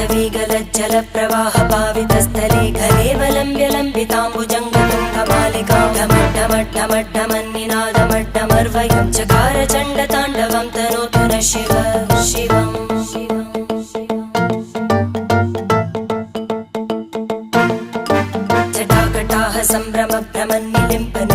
जलप्रवाह पावितस्थले घलेवलम्ब्य लम्बिताम्बुजङ्गतुङ्गमालिकां ढमड्ढमड्ढमड्ढमन्निनादमड्ढमर्वयं चकार चण्डताण्डवं तनोतु नः शिव शिवम् जटाकटाः सम्भ्रमभ्रमन्निलिम्पन्